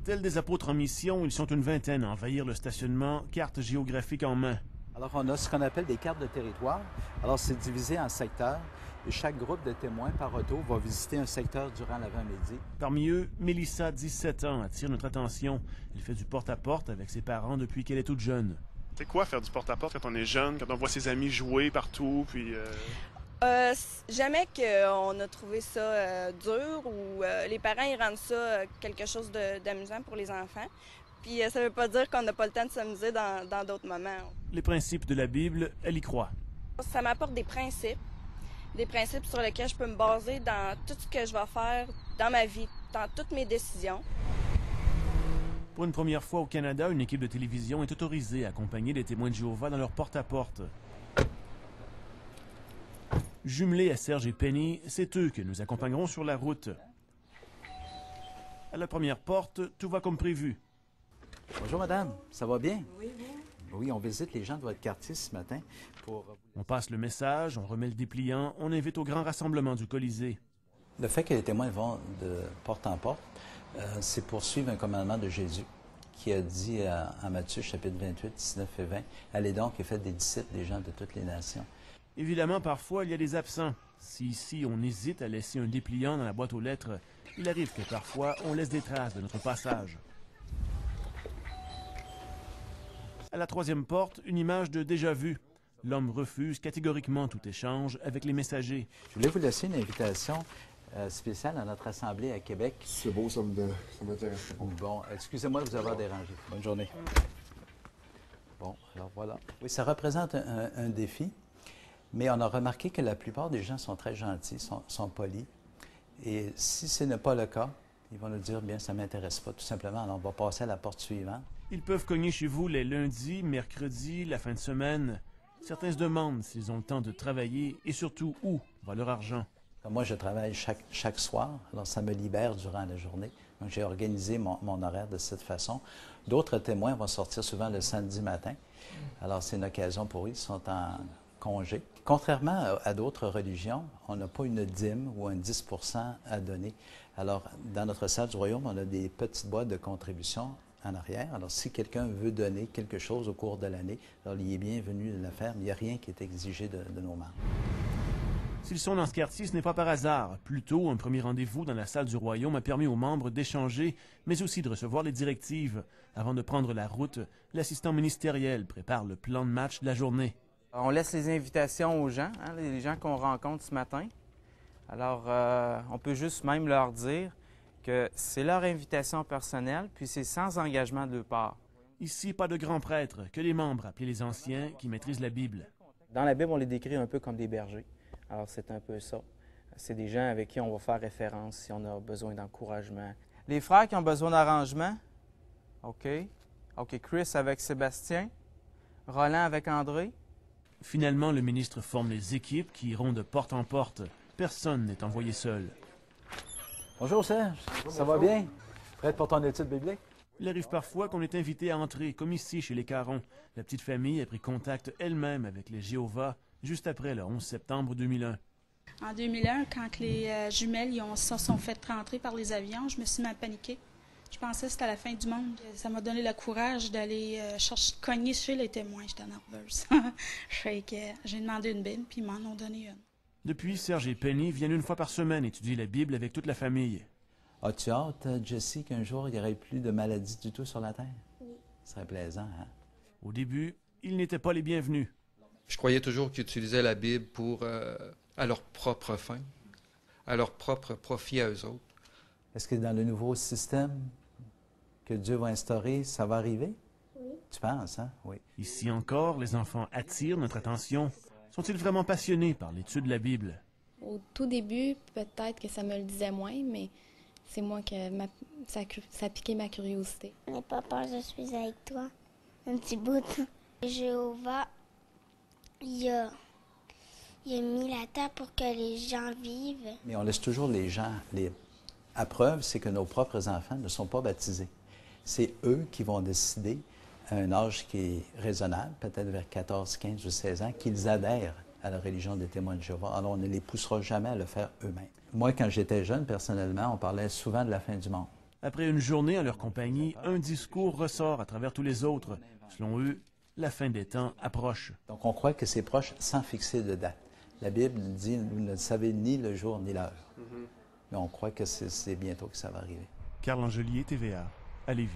Tels des apôtres en mission, ils sont une vingtaine à envahir le stationnement, carte géographique en main. Alors, on a ce qu'on appelle des cartes de territoire. Alors, c'est divisé en secteurs et chaque groupe de témoins par auto va visiter un secteur durant l'avant-midi. Parmi eux, Mélissa, 17 ans, attire notre attention. Elle fait du porte-à-porte avec ses parents depuis qu'elle est toute jeune. C'est quoi faire du porte-à-porte quand on est jeune, quand on voit ses amis jouer partout, puis... Jamais qu'on a trouvé ça dur ou les parents ils rendent ça quelque chose d'amusant pour les enfants. Puis ça veut pas dire qu'on n'a pas le temps de s'amuser dans d'autres moments. Les principes de la Bible, elle y croit. Ça m'apporte des principes sur lesquels je peux me baser dans tout ce que je vais faire dans ma vie, dans toutes mes décisions. Pour une première fois au Canada, une équipe de télévision est autorisée à accompagner les témoins de Jéhovah dans leur porte-à-porte. Jumelés à Serge et Penny, c'est eux que nous accompagnerons sur la route. À la première porte, tout va comme prévu. Bonjour madame, ça va bien? Oui, vous? Oui, on visite les gens de votre quartier ce matin pour... On passe le message, on remet le dépliant, on invite au grand rassemblement du Colisée. Le fait que les témoins vont de porte en porte, c'est pour suivre un commandement de Jésus qui a dit à Matthieu, chapitre 28, 19 et 20, « Allez donc et faites des disciples des gens de toutes les nations. » Évidemment, parfois, il y a des absents. Si ici, on hésite à laisser un dépliant dans la boîte aux lettres, il arrive que parfois, on laisse des traces de notre passage. À la troisième porte, une image de déjà-vu. L'homme refuse catégoriquement tout échange avec les messagers. Je voulais vous laisser une invitation spéciale à notre assemblée à Québec. C'est beau, ça m'intéresse. Bon, excusez-moi de vous avoir dérangé. Bonne journée. Bon, alors voilà. Oui, ça représente un défi. Mais on a remarqué que la plupart des gens sont très gentils, sont polis. Et si ce n'est pas le cas, ils vont nous dire, bien, ça ne m'intéresse pas, tout simplement. Alors, on va passer à la porte suivante. Ils peuvent cogner chez vous les lundis, mercredis, la fin de semaine. Certains se demandent s'ils ont le temps de travailler et surtout où va leur argent. Moi, je travaille chaque soir, alors ça me libère durant la journée. Donc, j'ai organisé mon horaire de cette façon. D'autres témoins vont sortir souvent le samedi matin. Alors, c'est une occasion pour eux, ils sont en congé. Contrairement à d'autres religions, on n'a pas une dîme ou un 10 % à donner. Alors, dans notre salle du royaume, on a des petites boîtes de contribution en arrière. Alors, si quelqu'un veut donner quelque chose au cours de l'année, alors il est bienvenu de le faire, mais il n'y a rien qui est exigé de nos membres. S'ils sont dans ce quartier, ce n'est pas par hasard. Plutôt, un premier rendez-vous dans la salle du royaume a permis aux membres d'échanger, mais aussi de recevoir les directives. Avant de prendre la route, l'assistant ministériel prépare le plan de match de la journée. On laisse les invitations aux gens, les gens qu'on rencontre ce matin. Alors, on peut juste même leur dire que c'est leur invitation personnelle, puis c'est sans engagement de leur part. Ici, pas de grands prêtres, que les membres, appelés les anciens, qui maîtrisent la Bible. Dans la Bible, on les décrit un peu comme des bergers. Alors, c'est un peu ça. C'est des gens avec qui on va faire référence si on a besoin d'encouragement. Les frères qui ont besoin d'arrangement, OK. OK, Chris avec Sébastien, Roland avec André. Finalement, le ministre forme les équipes qui iront de porte en porte. Personne n'est envoyé seul. Bonjour Serge, ça va bien? Prête pour ton étude biblique? Il arrive parfois qu'on est invité à entrer, comme ici chez les Caron. La petite famille a pris contact elle-même avec les Jéhovah juste après le 11 septembre 2001. En 2001, quand les jumelles se sont fait rentrer par les avions, je me suis mis à paniquer. Je pensais que c'était la fin du monde. Ça m'a donné le courage d'aller cogner chez les témoins. J'étais nerveuse. J'ai demandé une Bible, puis ils m'en ont donné une. Depuis, Serge et Penny viennent une fois par semaine étudier la Bible avec toute la famille. As-tu hâte, Jessie, qu'un jour, il n'y aurait plus de maladies du tout sur la Terre? Oui. Ce serait plaisant, hein? Au début, ils n'étaient pas les bienvenus. Je croyais toujours qu'ils utilisaient la Bible à leur propre fin, à leur propre profit à eux autres. Est-ce que dans le nouveau système que Dieu va instaurer, ça va arriver? Oui. Tu penses, hein? Oui. Ici encore, les enfants attirent notre attention. Sont-ils vraiment passionnés par l'étude de la Bible? Au tout début, peut-être que ça me le disait moins, mais c'est moi que ça a piqué ma curiosité. N'aie pas peur, je suis avec toi. Un petit bout. Jéhovah, il a mis la terre pour que les gens vivent. Mais on laisse toujours les gens libres. À preuve, c'est que nos propres enfants ne sont pas baptisés. C'est eux qui vont décider, à un âge qui est raisonnable, peut-être vers 14, 15 ou 16 ans, qu'ils adhèrent à la religion des témoins de Jéhovah. Alors, on ne les poussera jamais à le faire eux-mêmes. Moi, quand j'étais jeune, personnellement, on parlait souvent de la fin du monde. Après une journée en leur compagnie, un discours ressort à travers tous les autres. Selon eux, la fin des temps approche. Donc on croit que c'est proche sans fixer de date. La Bible dit, vous ne savez ni le jour ni l'heure. Mais on croit que c'est bientôt que ça va arriver. Carl Angelier, TVA, à Lévis.